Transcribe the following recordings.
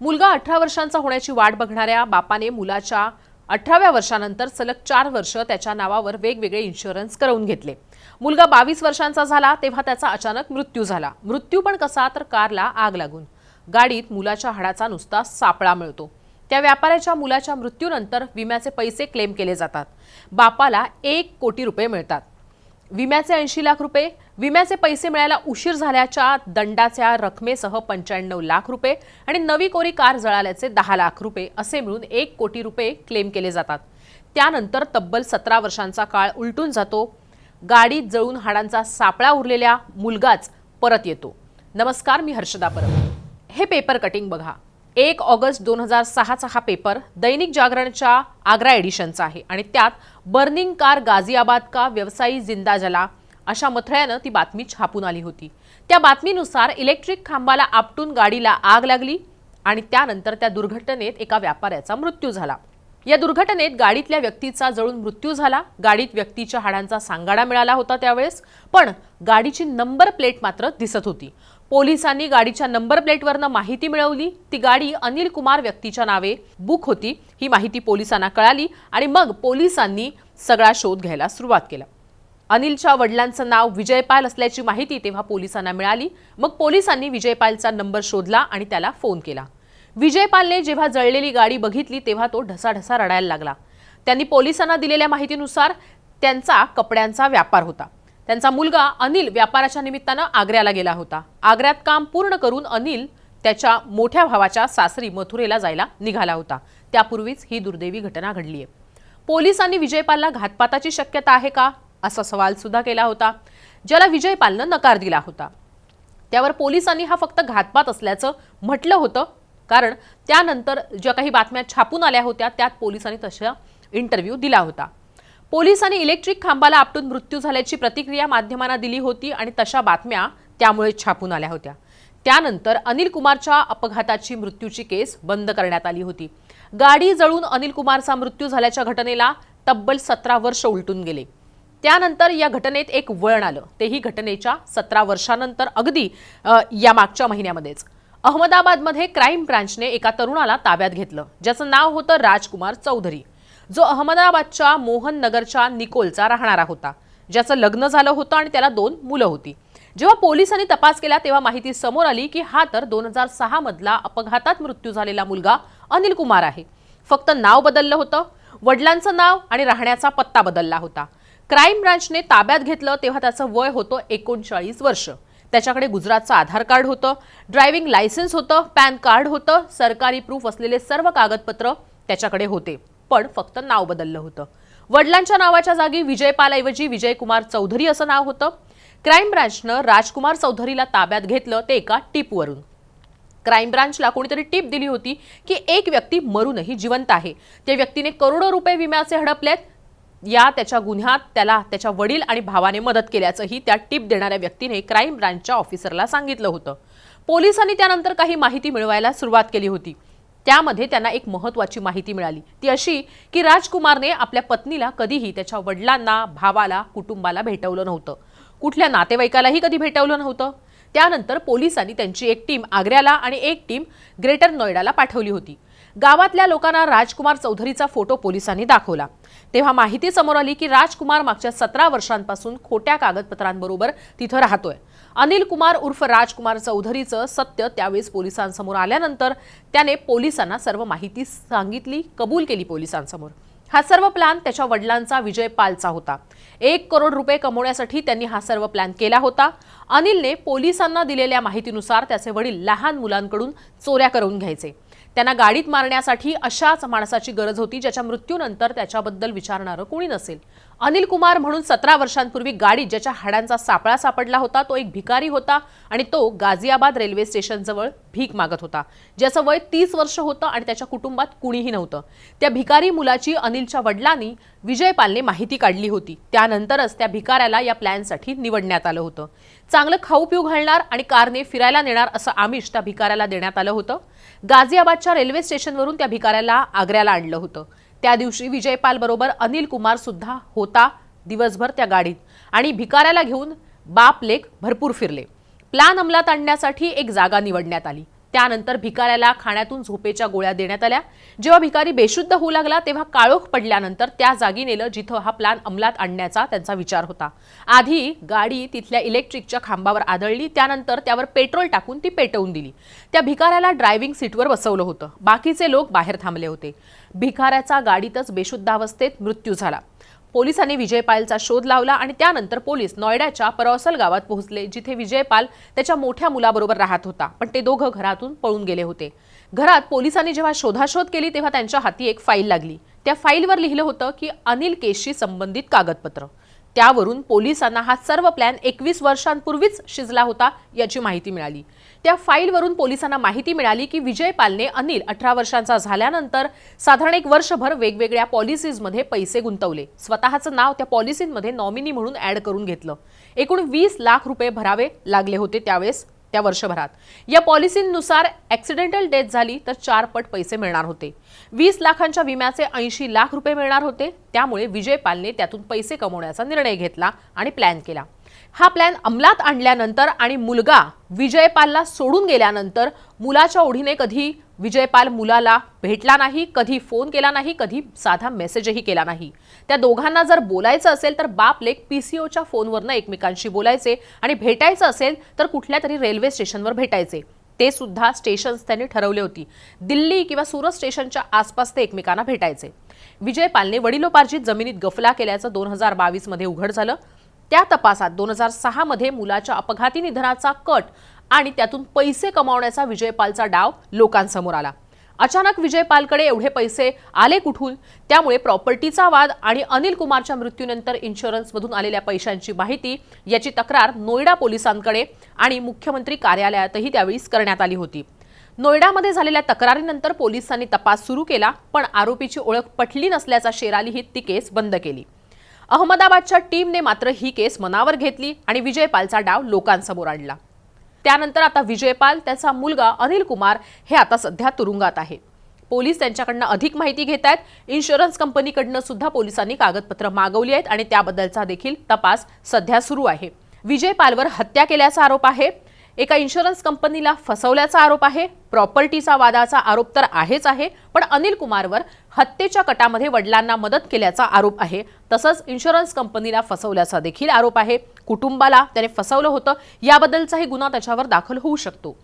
मुलगा 18 वर्षांचा होण्याची वाट बघणाऱ्या बापाने मुलाच्या 18व्या वर्षानंतर सलग 4 वर्ष त्याच्या नावावर वेगवेगळे इन्शुरन्स करवून घेतले। मुलगा 22 वर्षांचा झाला तेव्हा त्याचा अचानक मृत्यू झाला। मृत्यू पण कसा, तर कारला आग लागून। गाडीत मुलाच्या हाडाचा नुसता सापळा मिळतो। त्या व्यापाऱ्याच्या मुलाच्या मृत्यूनंतर विम्याचे पैसे क्लेम केले जातात। बापाला 1 कोटी रुपये मिळतात। विम्याचे 80 लाख रुपये, विम्याचे पैसे मिळायला उशीर झाल्याच्या दंडाच्या रकमेसह 95 लाख रुपये आणि नवी कोरी कार जळाल्याचे 10 लाख रुपये असे मिळून 1 कोटी रुपये क्लेम केले जातात। त्यानंतर तब्बल 17 वर्षांचा काळ उलटून जातो। गाडीत जळून हाडांचा सापळा उरलेल्या मुलगाच परत येतो। नमस्कार, मी हर्षदा परब। हे पेपर कटिंग बघा। 1 ऑगस्ट 2006चा हा पेपर दैनिक जागरणच्या आग्रा एडिशनचा आहे आणि त्यात बर्निंग कार गाझियाबाद का व्यवसायी जिंदा जला अशा मथळ्यानं ती बातमी छापून आली होती। त्या बातमीनुसार इलेक्ट्रिक खांबाला आपटून गाडीला आग लागली आणि त्यानंतर त्या दुर्घटनेत एका व्यापाऱ्याचा मृत्यू झाला। या दुर्घटनेत गाडीतल्या व्यक्तीचा जळून मृत्यू झाला। गाडीत व्यक्तीच्या हाडांचा सांगाडा मिळाला होता त्यावेळेस, पण गाडीची नंबर प्लेट मात्र दिसत होती। पोलिसांनी गाडीच्या नंबर प्लेटवरनं माहिती मिळवली। ती गाडी अनिल कुमार व्यक्तीच्या नावे बुक होती। ही माहिती पोलिसांना कळाली आणि मग पोलिसांनी सगळा शोध घ्यायला सुरुवात केला। अनिलच्या वडिलांचं नाव विजयपाल असल्याची माहिती तेव्हा पोलिसांना मिळाली। मग पोलिसांनी विजयपालचा नंबर शोधला आणि त्याला फोन केला। विजयपालने जेव्हा जळलेली गाडी बघितली तेव्हा तो ढसाढसा रडायला लागला। त्यांनी पोलिसांना दिलेल्या माहितीनुसार त्यांचा कपड्यांचा व्यापार होता। त्यांचा मुलगा अनिल व्यापाराच्या निमित्तानं आग्र्याला गेला होता। आग्र्यात काम पूर्ण करून अनिल त्याच्या मोठ्या भावाच्या सासरी मथुरेला जायला निघाला होता। त्यापूर्वीच ही दुर्दैवी घटना घडली आहे। पोलिसांनी विजयपालला घातपाताची शक्यता आहे का असा सवाल सुद्धा केला होता, ज्याला विजयपालनं नकार दिला होता। त्यावर पोलिसांनी हा फक्त घातपात असल्याचं म्हटलं होतं, कारण त्यानंतर ज्या काही बातम्या छापून आल्या होत्या त्यात पोलिसांनी तसा इंटरव्ह्यू दिला होता। पोलिसांनी इलेक्ट्रिक खांबाला आपटून मृत्यू झाल्याची प्रतिक्रिया माध्यमांना दिली होती आणि तशा बातम्या त्यामुळे छापून आल्या होत्या। त्यानंतर अनिल कुमारच्या अपघाताची मृत्यूची केस बंद करण्यात आली होती। गाडी जळून अनिल कुमारचा मृत्यू झाल्याच्या घटनेला तब्बल 17 वर्ष उलटून गेले। त्यानंतर या घटनेत एक वळण आलं, तेही घटनेच्या 17 वर्षांनंतर, अगदी या मागच्या महिन्यामध्येच अहमदाबादमध्ये क्राईम ब्रांचने एका तरुणाला ताब्यात घेतलं, ज्याचं नाव होतं राजकुमार चौधरी, जो अहमदाबादच्या मोहन नगरच्या निकोलचा राहणारा होता, ज्याचं लग्न झालं होतं आणि त्याला 2 मुलं होती। जेव्हा पोलिसांनी तपास केला तेव्हा माहिती समोर आली की हा तर 2006 मधला अपघातात मृत्यू झालेला मुलगा अनिल कुमार आहे। फक्त नाव बदललं होतं, वडिलांचं नाव आणि राहण्याचा पत्ता बदलला होता। क्राईम ब्रांचने ताब्यात घेतलं तेव्हा त्याचं वय होतं 39 वर्ष। त्याच्याकडे गुजरातचं आधार कार्ड होतं, ड्रायव्हिंग लायसन्स होतं, पॅन कार्ड होतं, सरकारी प्रूफ असलेले सर्व कागदपत्र त्याच्याकडे होते, पण फक्त नाव बदललं होतं। वडिलांच्या नावाच्या जागी विजयपालऐवजी विजयकुमार चौधरी असं नाव होतं। क्राईम ब्रांचनं राजकुमार चौधरीला ताब्यात घेतलं ते एका टिपवरून। क्राईम ब्रांचला कोणीतरी टिप दिली होती की एक व्यक्ती मरूनही जिवंत आहे। त्या व्यक्तीने करोडो रुपये विम्याचे हडपलेत। या त्याच्या गुन्ह्यात त्याला त्याच्या वडील आणि भावाने मदत केल्याचंही त्या टिप देणाऱ्या व्यक्तीने क्राईम ब्रांचच्या ऑफिसरला सांगितलं होतं। पोलिसांनी त्यानंतर काही माहिती मिळवायला सुरुवात केली होती। त्यामध्ये त्यांना एक महत्त्वाची माहिती मिळाली, ती अशी की राजकुमारने आपल्या पत्नीला कधीही त्याच्या वडिलांना, भावाला, कुटुंबाला भेटवलं नव्हतं, कुठल्या नातेवाईकालाही कधी भेटवलं नव्हतं। त्यानंतर पोलिसांनी त्यांची एक टीम आग्र्याला आणि एक टीम ग्रेटर नोएडाला पाठवली होती। गावातल्या लोकांना राजकुमार चौधरीचा फोटो पोलिसांनी दाखवला तेव्हा माहिती समोर आली की राजकुमार मागच्या 17 वर्षांपासून खोट्या कागदपत्रांबरोबर तिथं राहतोय। अनिल कुमार उर्फ राजकुमार चौधरीचं सत्य त्यावेळेस पोलिसांसमोर आल्यानंतर त्याने पोलिसांना सर्व माहिती सांगितली, कबूल केली पोलिसांसमोर। हा सर्व प्लॅन त्याच्या वडिलांचा विजयपालचा होता। 1 करोड रुपये कमवण्यासाठी त्यांनी हा सर्व प्लॅन केला होता। अनिलने पोलिसांना दिलेल्या माहितीनुसार त्याचे वडील लहान मुलांकडून चोऱ्या करून घ्यायचे। त्यांना गाडीत मारण्यासाठी अशाच माणसाची गरज होती ज्याच्या मृत्यूनंतर त्याच्याबद्दल विचारणारं कोणी नसेल। अनिल कुमार म्हणून 17 वर्षांपूर्वी गाडीत ज्याच्या हाडांचा सापळा सापडला होता तो एक भिकारी होता आणि तो गाझियाबाद रेल्वे स्टेशनजवळ भीक मागत होता, ज्याचं वय 30 वर्ष होतं आणि त्याच्या कुटुंबात कुणीही नव्हतं। त्या भिकारी मुलाची अनिलच्या वडिलांनी विजयपालने माहिती काढली होती। त्यानंतरच त्या भिकाऱ्याला या प्लॅनसाठी निवडण्यात आलं होतं। चांगलं खाऊ पिऊ घालणार आणि कारने फिरायला नेणार असं आमिष त्या भिकाऱ्याला देण्यात आलं होतं। गाझियाबादच्या रेल्वे स्टेशनवरून त्या भिकाऱ्याला आग्र्याला आणलं होतं। त्या दिवशी विजयपाल बरोबर अनिल कुमार सुद्धा होता दिवसभर त्या गाडीत आणि भिकाऱ्याला घेऊन बाप लेक भरपूर फिरले। प्लॅन अंमलात आणण्यासाठी एक जागा निवडण्यात आली, त्यानंतर भिकाऱ्याला खाण्यातून झोपेच्या गोळ्या देण्यात आल्या। जेव्हा भिकारी बेशुद्ध होऊ लागला तेव्हा काळोख पडल्यानंतर त्या जागी नेलं जिथं हा प्लॅन अंमलात आणण्याचा त्यांचा विचार होता। आधी गाडी तिथल्या इलेक्ट्रिकच्या खांबावर आदळली, त्यानंतर त्यावर पेट्रोल टाकून ती पेटवून दिली। त्या भिकाऱ्याला ड्रायव्हिंग सीटवर बसवलं होतं। बाकीचे लोक बाहेर थांबले होते। भिकाऱ्याचा गाडीतच बेशुद्ध अवस्थेत मृत्यू झाला। पोलिसांनी विजयपालचा शोध लावला आणि त्यानंतर पोलीस नोएडाच्या परौसल गावात पोहोचले, जिथे विजयपाल त्याच्या मोठ्या मुलाबरोबर राहत होता, पण ते दोघं घरातून पळून गेले होते। घरात पोलिसांनी जेव्हा शोधाशोध केली तेव्हा त्यांच्या हाती एक फाईल लागली। त्या फाईलवर लिहिलं होतं की अनिल केसशी संबंधित कागदपत्र। त्यावरून पोलिसांना हा सर्व प्लॅन 21 वर्षांपूर्वीच शिजला होता याची माहिती मिळाली। त्या फाईलवरून पोलिसांना माहिती मिळाली की विजयपालने अनिल 18 वर्षांचा झाल्यानंतर साधारण 1 वर्षभर वेगवेगळ्या पॉलिसीजमध्ये पैसे गुंतवले। स्वतःचं नाव त्या पॉलिसींमध्ये नॉमिनी म्हणून ऍड करून घेतलं। एकूण 20 लाख रुपये भरावे लागले होते त्यावेळेस त्या वर्षभरात। या पॉलिसीनुसार ॲक्सिडेंटल डेथ झाली तर 4 पट पैसे मिळणार होते। 20 लाखांच्या विम्याचे 80 लाख रुपये मिळणार होते। त्यामुळे विजयपालने त्यातून पैसे कमवण्याचा निर्णय घेतला आणि प्लॅन केला। हा प्लॅन अंमलात आणल्यानंतर आणि मुलगा विजयपालला सोडून गेल्यानंतर मुलाच्या ओढीने कधी विजयपाल मुलाला भेटला नाही, कधी फोन केला नाही, कधी साधा मेसेजही केला नाही। त्या दोघांना जर बोलायचं असेल तर बाप लेक पीसीओच्या फोनवरनं एकमेकांशी बोलायचे आणि भेटायचं असेल तर कुठल्या तरी रेल्वे स्टेशनवर भेटायचे। ते सुद्धा स्टेशन्स त्यांनी ठरवले होती। दिल्ली किंवा सुरत स्टेशनच्या आसपास ते एकमेकांना भेटायचे। विजयपालने वडिलोपार्जित जमिनीत गफला केल्याचं 2022 मध्ये उघड झालं। त्या तपासात 2006 मध्ये मुलाच्या अपघाती निधनाचा कट आणि त्यातून पैसे कमावण्याचा विजयपालचा डाव लोकांसमोर आला। अचानक विजयपालकडे एवढे पैसे आले कुठून? त्यामुळे प्रॉपर्टीचा वाद आणि अनिल कुमारच्या मृत्यूनंतर इन्शुरन्समधून आलेल्या पैशांची माहिती याची तक्रार नोएडा पोलिसांकडे आणि मुख्यमंत्री कार्यालयातही त्यावेळी करण्यात आली होती। नोएडामध्ये झालेल्या तक्रारीनंतर पोलिसांनी तपास सुरू केला, पण आरोपीची ओळख पटली नसल्याचा शेरा लिहित ती केस बंद केली। अहमदाबादच्या टीमने मात्र ही केस मनावर घेतली आणि विजयपालचा डाव लोकांसमोर आणला। त्यानंतर आता विजयपाल, त्याचा मुलगा अनिल कुमार हे आता सध्या तुरुंगात आहे। पोलीस त्यांच्याकडनं अधिक माहिती घेत आहेत। इन्शुरन्स कंपनीकडनं सुद्धा पोलिसांनी कागदपत्र मागवली आहेत आणि त्याबद्दलचा देखील तपास सध्या सुरू आहे। विजयपालवर हत्या केल्याचा आरोप आहे, एका इन्शुरन्स कंपनीला फसवल्याचा आरोप आहे, प्रॉपर्टीचा वादाचा आरोप तर आहेच आहे, पण अनिल कुमारवर हत्येच्या कटामध्ये वडिलांना मदत केल्याचा आरोप आहे। तसंच इन्शुरन्स कंपनीला फसवल्याचा देखील आरोप आहे। कुटुंबाला त्याने फसवलं होतं याबद्दलचाही गुन्हा त्याच्यावर दाखल होऊ शकतो।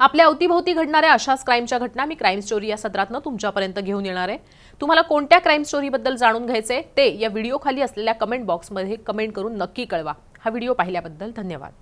आपल्या अवतीभोवती घडणाऱ्या अशाच क्राईमच्या घटना मी क्राईम स्टोरी या सत्रातनं तुमच्यापर्यंत घेऊन येणार आहे। तुम्हाला कोणत्या क्राईम स्टोरीबद्दल जाणून घ्यायचे ते या व्हिडिओ खाली असलेल्या कमेंट बॉक्समध्ये कमेंट करून नक्की कळवा। हा व्हिडिओ पाहिल्याबद्दल धन्यवाद।